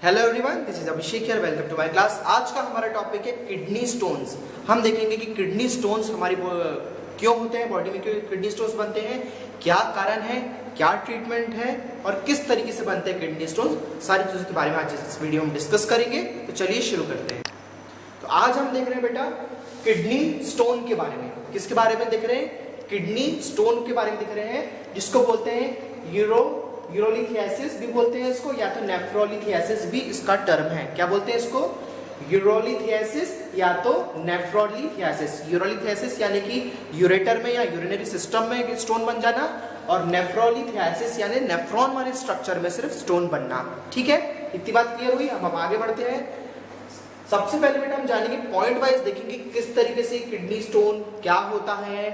Hello everyone, this is Abhishek here. Welcome to my class. आज का हमारा टॉपिक है किडनी स्टोन्स। हम देखेंगे कि किडनी स्टोन्स हमारी क्यों होते हैं, बॉडी में क्यों किडनी स्टोन्स बनते हैं, क्या कारण है, क्या ट्रीटमेंट है और किस तरीके से बनते हैं किडनी स्टोन्स। सारी चीज़ों के बारे में आज इस वीडियो में डिस्कस करेंगे। तो चलिए शुरू करते हैं। तो आज हम देख रहे हैं बेटा किडनी स्टोन के बारे में। किसके बारे में देख रहे हैं? किडनी स्टोन के बारे में दिख रहे हैं, जिसको बोलते हैं यूरोलिथियासिस भी बोलते हैं इसको, या तो नेफ्रोलिथियासिस भी इसका टर्म है। क्या बोलते हैं इसको? यूरोलिथियासिस या तो नेफ्रोलिथियासिस। यूरोलिथियासिस यानी कि यूरेटर में या यूरिनरी सिस्टम में स्टोन बन जाना, और नेफ्रोलिथियासिस यानी नेफ्रॉन वाले स्ट्रक्चर में सिर्फ स्टोन बनना। ठीक है, इतनी बात क्लियर हुई। अब हम आगे बढ़ते हैं। सबसे पहले बेटा हम जानेंगे, पॉइंट वाइज देखेंगे किस तरीके से किडनी स्टोन क्या होता है,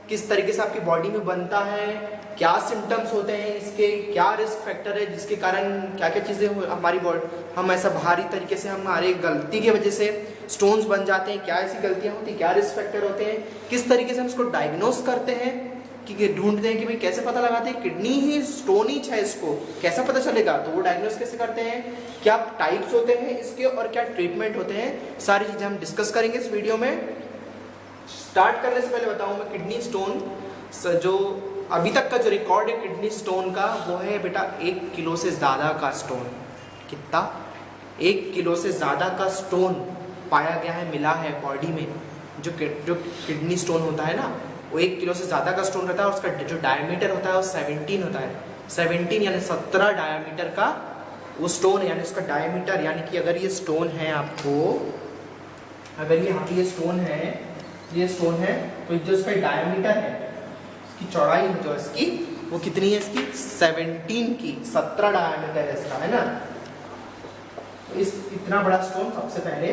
किस तरीके से आपकी बॉडी में बनता है, क्या सिम्टम्स होते हैं इसके, क्या रिस्क फैक्टर है जिसके कारण क्या क्या चीज़ें हमारी बॉडी, हम ऐसा भारी तरीके से हमारे गलती की वजह से स्टोन्स बन जाते हैं, क्या ऐसी गलतियां होती हैं, क्या रिस्क फैक्टर होते हैं, किस तरीके से हम इसको डायग्नोस करते हैं, कि ढूंढते हैं कि भाई कैसे पता लगाते हैं किडनी ही स्टोनीच है, इसको कैसा पता चलेगा, तो वो डायग्नोस कैसे करते हैं, क्या टाइप्स होते हैं इसके और क्या ट्रीटमेंट होते हैं, सारी चीज़ें हम डिस्कस करेंगे इस वीडियो में। स्टार्ट करने से पहले बताऊँ मैं, किडनी स्टोन जो अभी तक का जो रिकॉर्ड है किडनी स्टोन का, वो है बेटा 1 किलो से ज़्यादा का स्टोन। कितना? 1 किलो से ज़्यादा का स्टोन पाया गया है, मिला है बॉडी में। जो किडनी स्टोन होता है ना, वो 1 किलो से ज़्यादा का स्टोन रहता है, और उसका जो डायमीटर होता है वो 17 होता है। 17 यानी 17 डायमीटर का वो स्टोन है, यानी उसका डायमीटर, यानी कि अगर ये स्टोन है आपको, अगर यहाँ पे ये स्टोन है, ये स्टोन है, तो जो इसका डायमीटर है, इसकी चौड़ाई जो इसकी वो कितनी है? इसकी 17 की 17 डायमीटर है इसका, है ना। तो इस इतना बड़ा स्टोन सबसे पहले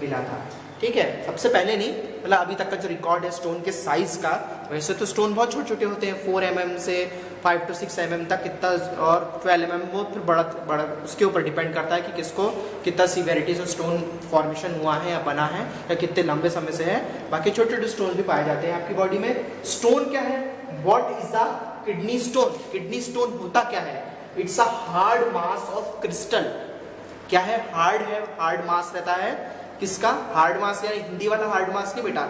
मिला था। ठीक है, सबसे पहले नहीं, मतलब अभी तक का जो रिकॉर्ड है स्टोन के साइज का। वैसे तो स्टोन बहुत छोटे छोटे होते हैं, 4 mm से 5 to 6 mm तक कितना, और 12 mm वो फिर बड़ा उसके ऊपर डिपेंड करता है कि किसको कितना सीवेरिटी से स्टोन फॉर्मेशन हुआ है या बना है, या कितने लंबे समय से है। बाकी छोटे छोटे स्टोन भी पाए जाते हैं आपकी बॉडी में। स्टोन क्या है? What is the kidney stone? Kidney stone होता क्या है? It's a hard mass of crystal. क्या है? हार्ड है, हार्ड मास रहता है। किसका हार्ड मास? यानी हिंदी वाला हार्ड मास नहीं बेटा,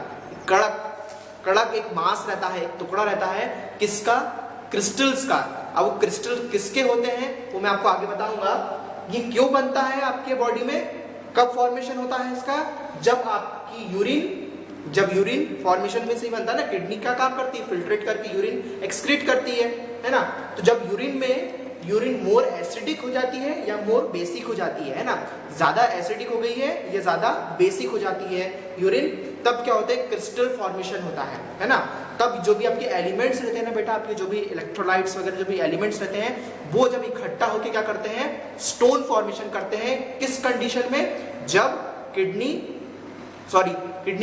कड़क एक मास रहता है, एक टुकड़ा रहता है। किसका? क्रिस्टल्स का। अब वो क्रिस्टल किसके होते हैं वो मैं आपको आगे बताऊंगा। ये क्यों बनता है आपके बॉडी में, कब फॉर्मेशन होता है इसका? जब आपकी यूरिन फॉर्मेशन में से ही बनता है ना। किडनी क्या काम करती है? फिल्ट्रेट करके यूरिन एक्सक्रीट करती है ना। तो जब यूरिन मोर एसिडिक हो जाती है या मोर बेसिक हो जाती है ना, ज्यादा एसिडिक हो गई है या ज्यादा बेसिक हो जाती है यूरिन, तब क्या होता है? क्रिस्टल फॉर्मेशन होता है ना। तब जो भी आपके एलिमेंट्स रहते हैं ना बेटा, आपके जो भी इलेक्ट्रोलाइट्स वगैरह जो भी एलिमेंट्स रहते हैं, वो जब इकट्ठा होकर क्या करते हैं? स्टोन फॉर्मेशन करते हैं। किस कंडीशन में? जब किडनी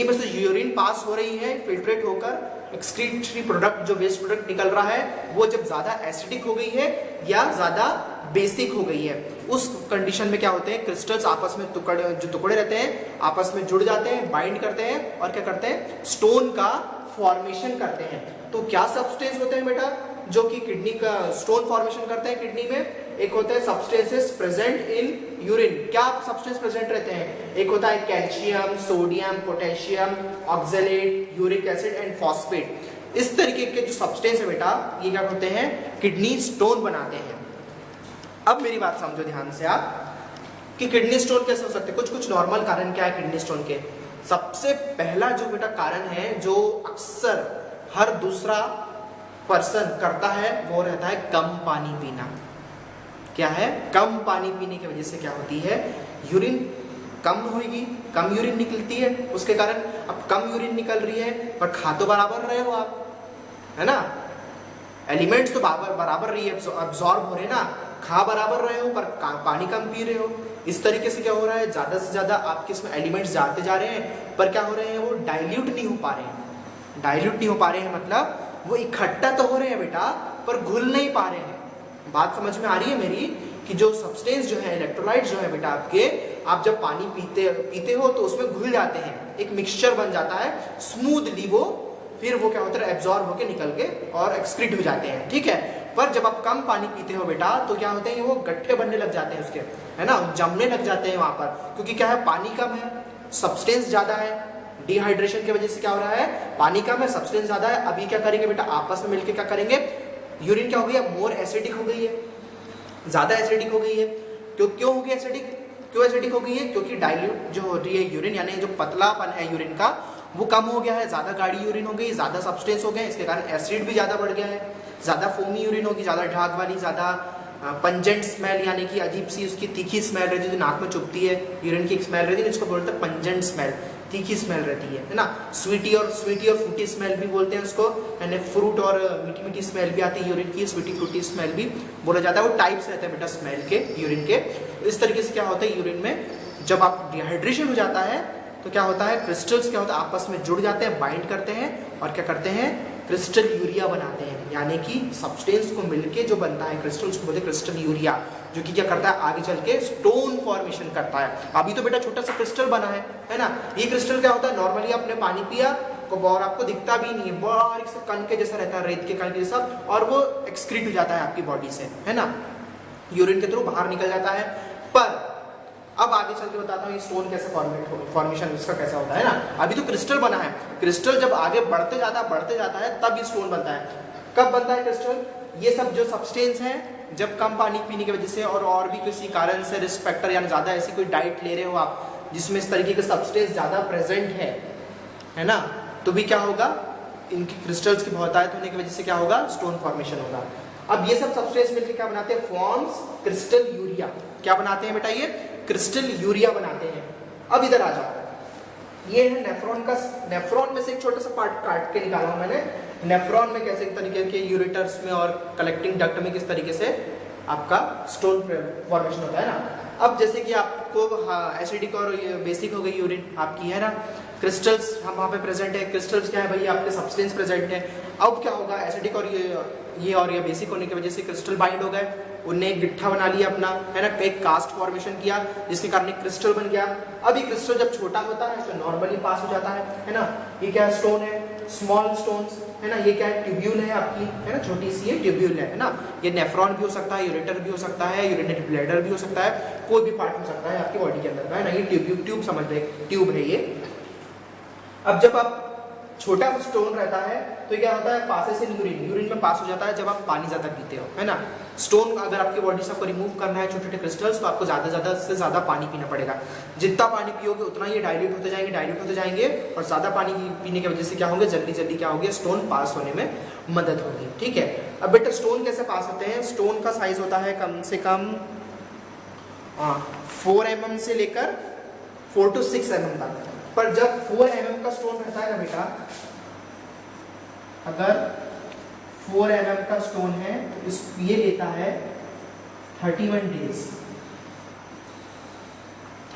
में से यूरिन पास हो रही है, फिल्ट्रेट होकर एक्सक्रीटरी प्रोडक्ट, जो वेस्ट प्रोडक्ट निकल रहा है, वो जब ज्यादा एसिडिक हो गई है या ज्यादा बेसिक हो गई है, उस कंडीशन में क्या होते हैं? क्रिस्टल्स आपस में टुकड़े रहते हैं, आपस में जुड़ जाते हैं, बाइंड करते हैं, और क्या करते हैं? स्टोन का फॉर्मेशन करते हैं। तो क्या सब्सटेंस होते हैं बेटा जो कि किडनी का स्टोन फॉर्मेशन करते हैं किडनी में? एक होता है सब्सटेंसेस प्रेजेंट इन यूरिन। क्या सब्सटेंस प्रेजेंट रहते हैं? एक होता है calcium, sodium, potassium, oxalate, uric acid and phosphate. इस तरीके के जो सब्सटेंस है बेटा, ये क्या होते हैं? किडनी स्टोन बनाते हैं। अब मेरी बात समझो ध्यान से आप, कि किडनी स्टोन कैसे हो सकते हैं। कुछ नॉर्मल कारण क्या है किडनी स्टोन के? सबसे पहला जो बेटा कारण है, जो अक्सर हर दूसरा पर्सन करता है, वो रहता है कम पानी पीना। क्या है? कम पानी पीने की वजह से क्या होती है? यूरिन कम होगी, कम यूरिन निकलती है, उसके कारण अब कम यूरिन निकल रही है, पर खा तो बराबर रहे हो आप, है ना। एलिमेंट्स तो बराबर रही है, अब्सॉर्ब हो रहे ना, खा बराबर रहे हो, पर पानी कम पी रहे हो। इस तरीके से क्या हो रहा है? ज्यादा से ज्यादा आपके इसमें एलिमेंट्स जाते जा रहे हैं, पर क्या हो रहे हैं? वो डाइल्यूट नहीं हो पा रहे हैं। मतलब वो इकट्ठा तो हो रहे हैं बेटा, पर घुल नहीं पा रहे हैं। बात समझ में आ रही है मेरी? कि जो सब्सटेंस जो है, इलेक्ट्रोलाइट जो है बेटा आपके, आप जब पानी पीते हो तो उसमें घुल जाते हैं, एक मिक्सचर बन जाता है स्मूथली, वो फिर वो क्या होता है? एब्जॉर्ब होके निकल के और एक्सक्रीट हो जाते हैं। ठीक है, पर जब आप कम पानी पीते हो बेटा तो क्या होते हैं, वो गट्ठे बनने लग जाते हैं उसके, है ना, जमने लग जाते हैं वहां पर, क्योंकि क्या है, पानी कम है, सब्सटेंस ज्यादा है। डिहाइड्रेशन की वजह से क्या हो रहा है, पानी कम है, सब्सटेंस ज्यादा है। अभी क्या करेंगे बेटा, आपस में मिलकर क्या करेंगे, यूरिन क्या हो गई है, मोर एसिडिक हो गई है, ज्यादा एसिडिक हो गई है। क्यों हो गई एसिडिक, क्यों एसिडिक हो गई है, क्योंकि डाइल्यूट जो हो रही है यूरिन, यानी जो पतलापन है यूरिन का वो कम हो गया है, ज्यादा गाढ़ी यूरिन हो गई, ज्यादा सब्सटेंस हो गए, इसके कारण एसिड भी ज्यादा बढ़ गया है, ज्यादा फोमी यूरिन होगी, ज्यादा ढाक वाली, ज्यादा पंजेंट स्मेल, यानी कि अजीब सी उसकी तीखी स्मेल रहती है, जो नाक में चुभती है, यूरिन की एक स्मेल रहती है, इसको बोलते हैं पंजेंट स्मेल, तीखी स्मेल रहती है ना। स्वीटी और फ्रूटी स्मेल भी बोलते हैं उसको, यानी फ्रूट और मीठी मीठी स्मेल भी आती है यूरिन की, स्वीटी फ्रूटी स्मेल भी बोला जाता है। वो टाइप्स रहते हैं बेटा स्मेल के, यूरिन के। इस तरीके से क्या होता है, यूरिन में जब आप डिहाइड्रेशन हो जाता है तो क्या होता है, क्रिस्टल्स क्या होता है, आपस में जुड़ जाते हैं, बाइंड करते हैं और क्या करते हैं, क्रिस्टल यूरिया बनाते हैं, यानी कि सब्सटेंस को मिलके जो बनता है क्रिस्टल, उसको बोलते हैं क्रिस्टल यूरिया, जो कि क्या करता है, आगे चल के स्टोन फॉर्मेशन करता है। अभी तो बेटा छोटा सा क्रिस्टल बना है ना। ये क्रिस्टल क्या होता है, नॉर्मली आपने पानी पिया और आपको दिखता भी नहीं है, बारीक सा कण के जैसा रहता है, रेत के कण के जैसा, और वो एक्सक्रीट हो जाता है आपकी बॉडी से, है ना, यूरिन के थ्रू बाहर निकल जाता है। पर अब आगे चल के बताता हूँ ये स्टोन कैसे फॉर्मेशन इसका कैसा होता है ना। अभी तो क्रिस्टल बना है, क्रिस्टल जब आगे बढ़ते जाता है तब ये स्टोन बनता है। कब बनता है क्रिस्टल, ये सब जो सब्सटेंस है जब कम पानी पीने की वजह से और भी किसी कारण से रिस्क फैक्टर, यानी ज्यादा ऐसी कोई डाइट ले रहे हो आप जिसमें इस तरीके के सब्सटेंस ज्यादा प्रेजेंट है ना, तो भी क्या होगा, इनकी क्रिस्टल्स की बहुतायत होने की वजह से क्या होगा, स्टोन फॉर्मेशन होगा। अब ये सब सब्सटेंस मिलकर क्या बनाते हैं, फॉर्म्स क्रिस्टल यूरिया। क्या बनाते हैं बेटा, ये क्रिस्टल यूरिया बनाते हैं। अब इधर आ जाओ, ये है नेफ्रॉन का, नेफ्रॉन में से एक छोटा सा पार्ट काट के निकाला हूं मैंने। नेफ्रॉन में कैसे तरीके के यूरेटर्स में और कलेक्टिंग डक्ट में किस तरीके से आपका स्टोन फॉर्मेशन होता है ना। अब जैसे कि आपको एसिडिक और बेसिक हो गई यूरिन आपकी, है ना, क्रिस्टल्स हम वहाँ पे प्रेजेंट है, क्रिस्टल्स क्या है भाई, आपके सब्सटेंस प्रेजेंट है। अब क्या होगा, एसिडिक और ये बेसिक होने की वजह से क्रिस्टल बाइंड हो गए, उनने एक गिट्ठा बना लिया अपना, है ना, एक कास्ट फॉर्मेशन किया जिसके कारण एक क्रिस्टल बन गया। अब ये क्रिस्टल जब छोटा होता है तो नॉर्मली पास हो जाता है ना। ये क्या है, स्टोन है, स्मॉल स्टोन्स, है ना। ये क्या है, ट्यूब्यूल है आपकी, है ना, छोटी सी ये ट्यूब्यूल है ना। ये नेफ्रॉन भी हो सकता है, यूरेटर भी हो सकता है, यूरिनरी ब्लैडर भी हो सकता है, कोई भी पार्ट हो सकता है आपकी बॉडी के अंदर का, है ना। ये ट्यूब समझ लो, ट्यूब है ये। अब जब आप छोटा स्टोन रहता है तो क्या होता है, पासेस इन यूरिन में पास हो जाता है जब आप पानी ज्यादा पीते हो, है ना। स्टोन अगर आपकी बॉडी से आपको रिमूव करना है छोटे छोटे क्रिस्टल्स, तो आपको ज्यादा से ज्यादा पानी पीना पड़ेगा। जितना पानी पियोगे उतना ये डाइल्यूट होते जाएंगे और ज्यादा पानी पीने की वजह से क्या होंगे, जल्दी क्या होंगे, स्टोन पास होने में मदद होगी। ठीक है, अब बेटा स्टोन कैसे पास होते हैं, स्टोन का साइज होता है कम से कम 4 mm से लेकर 4 to 6 mm तक। पर जब 4 mm का स्टोन रहता है ना बेटा, अगर 4 mm का स्टोन है तो ये लेता है 31 डेज,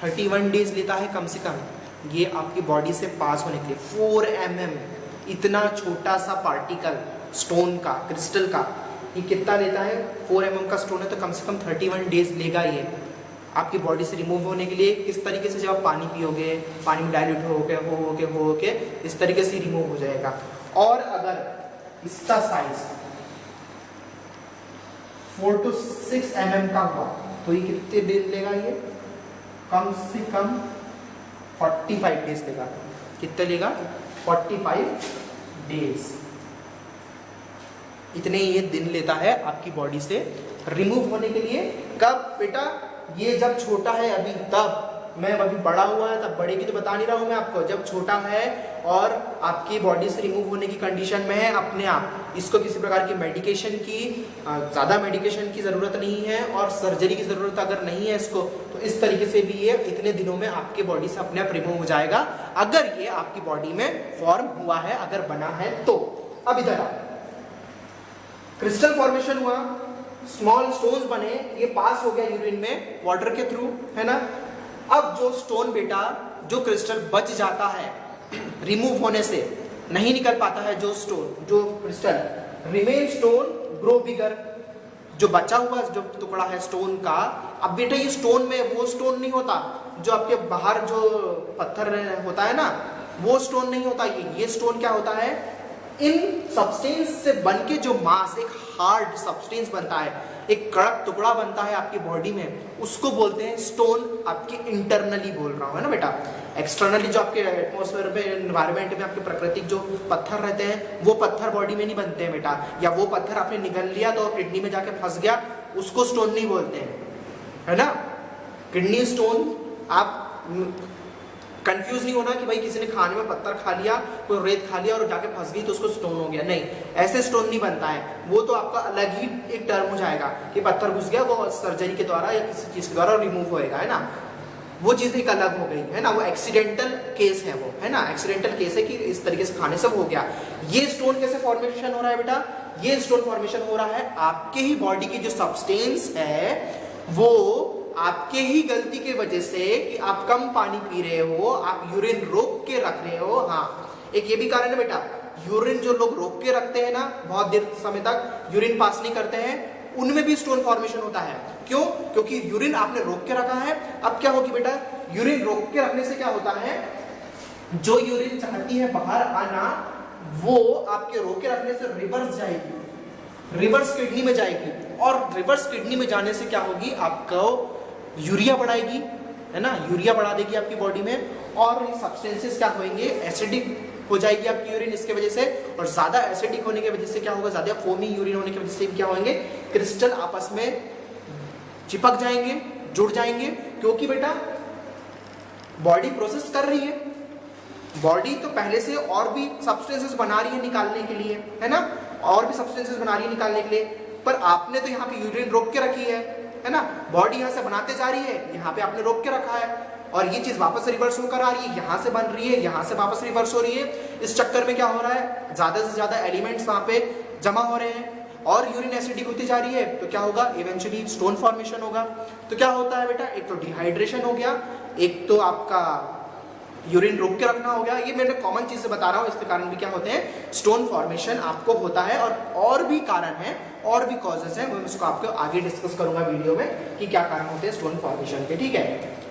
31 डेज लेता है कम से कम ये आपकी बॉडी से पास होने के लिए। 4 mm, इतना छोटा सा पार्टिकल स्टोन का, क्रिस्टल का, ये कितना लेता है, 4 mm का स्टोन है तो कम से कम 31 डेज लेगा ये आपकी बॉडी से रिमूव होने के लिए। किस तरीके से, जब आप पानी पियोगे, पानी में डाइल्यूट हो के इस तरीके से रिमूव हो जाएगा। और अगर इसका साइज 4 to 6 mm का हुआ तो ये कितने डेज लेगा, ये कम से कम 45 डेज लेगा। कितने लेगा, 45 डेज, इतने ये दिन लेता है आपकी बॉडी से रिमूव होने के लिए। कब बेटा, ये जब छोटा है अभी, तब मैं अभी बड़ा हुआ है तब, बड़े की तो बता नहीं रहा हूं मैं आपको, जब छोटा है और आपकी बॉडी से रिमूव होने की कंडीशन में है अपने आप, इसको किसी प्रकार की मेडिकेशन की, ज़्यादा मेडिकेशन की ज़रूरत नहीं है और सर्जरी की ज़रूरत अगर नहीं है इसको, तो इस तरीके से भी ये इतने दिनों में आपके बॉडी से अपने आप रिमूव हो जाएगा, अगर ये आपकी बॉडी में फॉर्म हुआ है, अगर बना है तो। अब इधर आओ, क्रिस्टल फॉर्मेशन हुआ, स्मॉल स्टोन्स बने, ये पास हो गया यूरिन में वाटर के थ्रू, है ना। अब जो स्टोन बेटा, जो क्रिस्टल बच जाता है रिमूव होने से, नहीं निकल पाता है जो स्टोन, जो क्रिस्टल, रिमेन स्टोन ग्रो बिगर, जो बचा हुआ जो टुकड़ा है स्टोन का। अब बेटा ये स्टोन में वो स्टोन नहीं होता जो आपके बाहर जो पत्थर होता है ना, वो स्टोन नहीं होता। ये स्टोन क्या होता है, इन सब्सटेंस से बनके जो मास, एक हार्ड सब्सटेंस बनता है, एक कड़क टुकड़ा बनता है आपकी बॉडी में, उसको बोलते हैं स्टोन। आपके इंटरनली बोल रहा हूँ, है ना बेटा। एक्सटर्नली जो आपके एटमॉस्फेयर में, एनवायरमेंट में आपके प्राकृतिक जो पत्थर रहते हैं, वो पत्थर बॉडी में नहीं बनते हैं बेटा, या वो पत्थर आपने निगल लिया तो किडनी में जाके फंस गया, उसको स्टोन नहीं बोलते हैं, है ना। किडनी स्टोन, आप कंफ्यूज नहीं होना कि भाई किसी ने खाने में पत्थर खा लिया, कोई रेत खा लिया और जाके फंस गई तो उसको स्टोन हो गया, नहीं, ऐसे स्टोन नहीं बनता है। वो तो आपका अलग ही एक टर्म हो जाएगा कि पत्थर घुस गया, वो सर्जरी के द्वारा या किसी चीज के द्वारा रिमूव होएगा, है ना, वो चीज एक अलग हो गई, है ना, वो एक्सीडेंटल केस है, वो, है ना, एक्सीडेंटल केस है कि इस तरीके से खाने से हो गया। ये स्टोन कैसे फॉर्मेशन हो रहा है बेटा, ये स्टोन फॉर्मेशन हो रहा है आपके ही बॉडी की जो सब्सटेंस है, वो आपके ही गलती के वजह से कि आप कम पानी पी रहे हो, आप यूरिन रोक के रख रहे हो। हाँ, एक ये भी कारण है बेटा, यूरिन जो लोग रोक के रखते हैं ना, बहुत देर समय तक यूरिन पास नहीं करते हैं, उनमें भी स्टोन फॉर्मेशन होता है। क्यों? क्योंकि यूरिन आपने रोक के रखा है। अब क्या होगी बेटा, यूरिन रोक के रखने से क्या होता है, जो यूरिन चाहती है बाहर आना, वो आपके रोक के रखने से रिवर्स जाएगी, रिवर्स किडनी में जाएगी, और रिवर्स किडनी में जाने से क्या होगी, आपको यूरिया बढ़ाएगी, है ना, यूरिया बढ़ा देगी आपकी बॉडी में, और ये सब्सटेंसेस क्या होंगे, एसिडिक हो जाएगी आपकी यूरिन इसके वजह से, और ज्यादा एसिडिक होने की वजह से क्या होगा, ज्यादा फोमी यूरिन होने की वजह से क्या होंगे, क्रिस्टल आपस में चिपक जाएंगे, जुड़ जाएंगे। क्योंकि बेटा बॉडी प्रोसेस कर रही है, बॉडी तो पहले से और भी सब्सटेंसेस बना रही है निकालने के लिए, है ना, और भी सब्सटेंसेस बना रही है निकालने के लिए, पर आपने तो यहाँ पे यूरिन रोक के रखी है ना, बॉडी यहाँ से बनाते जा रही है, यहाँ पे आपने रोक के रखा है, और ये चीज वापस रिवर्स होकर आ रही है, यहाँ से बन रही है, यहाँ से वापस रिवर्स हो रही है। इस चक्कर में क्या हो रहा है, ज्यादा से ज्यादा एलिमेंट्स वहां पे जमा हो रहे हैं, और यूरिन एसिडिक होती जा रही है, तो क्या होगा, इवेंचुअली स्टोन फॉर्मेशन होगा। तो क्या होता है बेटा, एक तो डिहाइड्रेशन हो गया, एक तो आपका यूरिन रोक के रखना हो गया, ये मैंने कॉमन चीज से बता रहा हूँ, इसके कारण भी क्या होते हैं, स्टोन फॉर्मेशन आपको होता है। और भी कारण है, और भी कॉजेस हैं, मैं उसको आपको आगे डिस्कस करूंगा वीडियो में कि क्या कारण होते हैं स्टोन फॉर्मेशन के, ठीक है।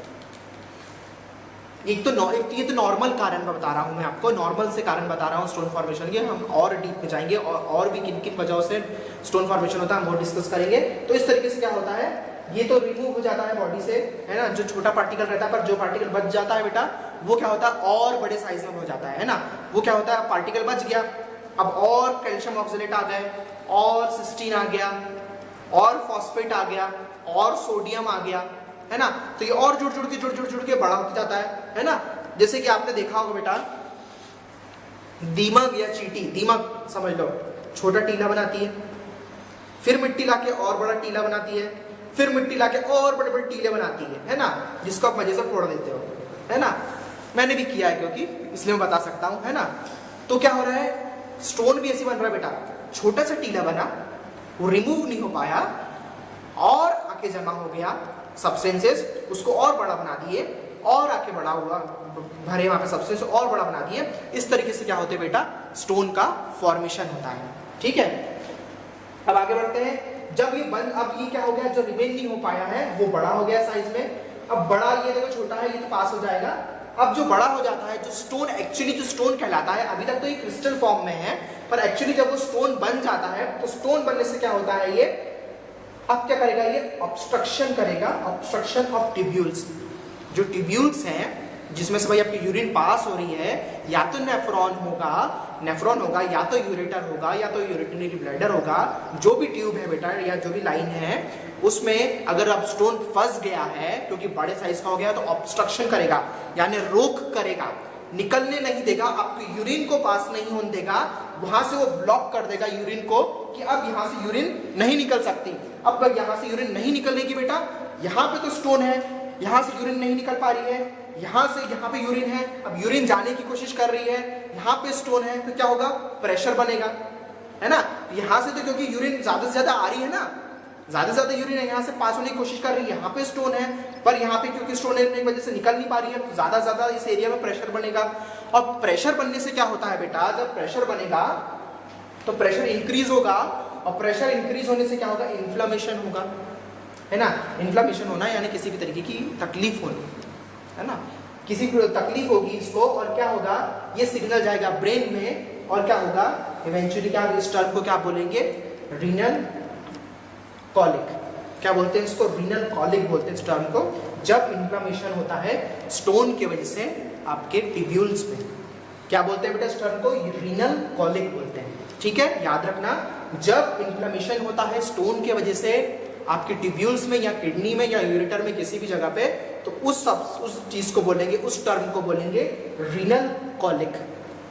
ये तो नॉर्मल कारण बता रहा हूँ मैं आपको, नॉर्मल से कारण बता रहा हूँ स्टोन फॉर्मेशन के, हम और डीप में जाएंगे, और भी किन किन वजहों से स्टोन फॉर्मेशन होता है हम वो डिस्कस करेंगे। तो इस तरीके से क्या होता है, ये तो रिमूव हो जाता है बॉडी से, है ना, जो छोटा पार्टिकल रहता है, पर जो पार्टिकल बच जाता है बेटा, वो क्या होता है, और बड़े साइज में हो जाता है ना। वो क्या होता है, पार्टिकल बच गया, अब और कैल्शियम ऑक्सलेट आ गए, और सिस्टीन आ गया, और फॉस्फेट आ गया, और सोडियम आ गया, है ना, तो ये और जुड़ जुड़ के बड़ा होता जाता है ना। जैसे कि आपने देखा होगा बेटा, दीमक या चींटी, दीमक समझ लो, छोटा टीला बनाती है, फिर मिट्टी लाके और बड़ा टीला बनाती है, फिर मिट्टी लाके और बड़े बड़े टीले बनाती है ना, जिसको आप मजे से फोड़ देते हो, है ना, मैंने भी किया है क्योंकि इसलिए मैं बता सकता हूं, है ना। तो क्या हो रहा है, स्टोन भी ऐसी बन रहा है बेटा, छोटा सा टीला बना, वो रिमूव नहीं हो पाया, और आके जमा हो गया सब्सटेंसेस, उसको और बड़ा बना दिए, और आके बड़ा हुआ, भरे वहां पे सब्सटेंस और बड़ा बना दिए। इस तरीके से क्या होते हैं बेटा, स्टोन का फॉर्मेशन होता है, ठीक है। अब आगे बढ़ते हैं, जब ये बंद, अब ये क्या हो गया, जो रिमेन नहीं हो पाया है वो बड़ा हो गया साइज में, अब बड़ा, ये देखो छोटा है, ये तो पास हो जाएगा। अब जो बड़ा हो जाता है, जो स्टोन एक्चुअली जो स्टोन कहलाता है, अभी तक तो ये क्रिस्टल फॉर्म में है, पर एक्चुअली जब वो स्टोन बन जाता है, तो स्टोन बनने से क्या होता है, ये अब क्या करेगा, ये ऑब्स्ट्रक्शन करेगा, ऑब्स्ट्रक्शन ऑफ ट्यूब्यूल्स। जो ट्यूब्यूल्स हैं जिसमें से भाई आपकी यूरिन पास हो रही है, या तो नेफ्रॉन होगा, या तो यूरेटर होगा, या तो यूरिटरी ब्लैडर होगा, जो भी ट्यूब है बेटा, या जो भी लाइन है, उसमें अगर अब स्टोन फंस गया है, क्योंकि बड़े साइज का हो गया, तो ऑब्स्ट्रक्शन करेगा, यानी रोक करेगा, निकलने नहीं देगा, आपकी यूरिन को पास नहीं होने देगा, वहां से वो ब्लॉक कर देगा यूरिन को, कि अब यहां से यूरिन नहीं निकल सकती। अब यहां से यूरिन नहीं निकलेगी बेटा, यहां पे तो स्टोन है, यहां से यूरिन नहीं निकल पा रही है, यहां से यहां पे यूरिन है, अब यूरिन जाने की कोशिश कर रही है, यहां पे स्टोन है, तो क्या होगा, प्रेशर बनेगा, है ना। यहां से तो क्योंकि यूरिन ज्यादा से ज्यादा आ रही है ना, ज्यादा से ज्यादा यूरिन है, यहाँ से पास होने की कोशिश कर रही है, यहाँ पे स्टोन है, पर यहाँ पे क्योंकि स्टोन है की वजह से निकल नहीं पा रही है, तो ज्यादा से ज्यादा इस एरिया में प्रेशर बनेगा। और प्रेशर बनने से क्या होता है बेटा, जब प्रेशर बनेगा तो प्रेशर इंक्रीज होगा, और प्रेशर इंक्रीज होने से क्या होगा, इन्फ्लेमेशन होगा, है ना। इन्फ्लेमेशन होना यानी किसी भी तरीके की तकलीफ होनी, है ना, किसी को तकलीफ होगी इसको, और क्या होगा, ये सिग्नल जाएगा ब्रेन में, और क्या होगा, इवेंचुअली क्या, इस टर्म को क्या बोलेंगे, रीनल कॉलिक। क्या बोलते हैं इसको? रीनल कॉलिक बोलते हैं इस टर्म को, जब इन्फ्लेमेशन होता है स्टोन की वजह से आपके टिब्यूल्स में। क्या बोलते हैं बेटा इस टर्म को? रीनल कॉलिक बोलते हैं। ठीक है, याद रखना, जब इन्फ्लेमेशन होता है स्टोन की वजह से आपके टिब्यूल्स में या किडनी में या यूरेटर में किसी भी जगह पे, तो उस चीज को बोलेंगे, उस टर्म को बोलेंगे renal colic.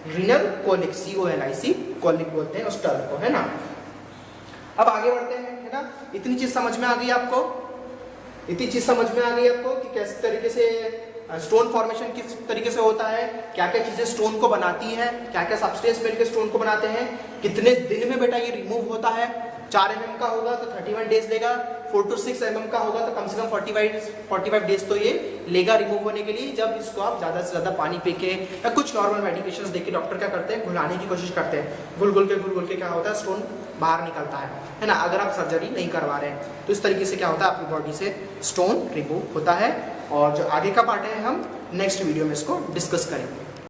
Renal colic, COLIC colic बोलते हैं उस टर्म को, है ना। अब आगे बढ़ते हैं, है ना। इतनी चीज समझ में आ गई आपको? इतनी चीज समझ में आ गई आपको कि किस तरीके से स्टोन फॉर्मेशन किस तरीके से होता है, क्या क्या चीजें स्टोन को बनाती है, क्या क्या सबस्टेंस मिलकर स्टोन को बनाते हैं, कितने दिन में बेटा ये रिमूव होता है। 4 mm का होगा तो 31 डेज लेगा, 4 to 6 mm का होगा तो कम से कम 45 डेज तो ये लेगा रिमूव होने के लिए। जब इसको आप ज्यादा से ज्यादा पानी पी के या कुछ नॉर्मल मेडिकेशंस देके डॉक्टर क्या करते हैं, घुलाने की कोशिश करते हैं। घुल घुल के क्या होता है, स्टोन बाहर निकलता है ना। अगर आप सर्जरी नहीं करवा रहे हैं तो इस तरीके से क्या होता है, आपकी बॉडी से स्टोन रिमूव होता है। और जो आगे का पार्ट है हम नेक्स्ट वीडियो में इसको डिस्कस करेंगे।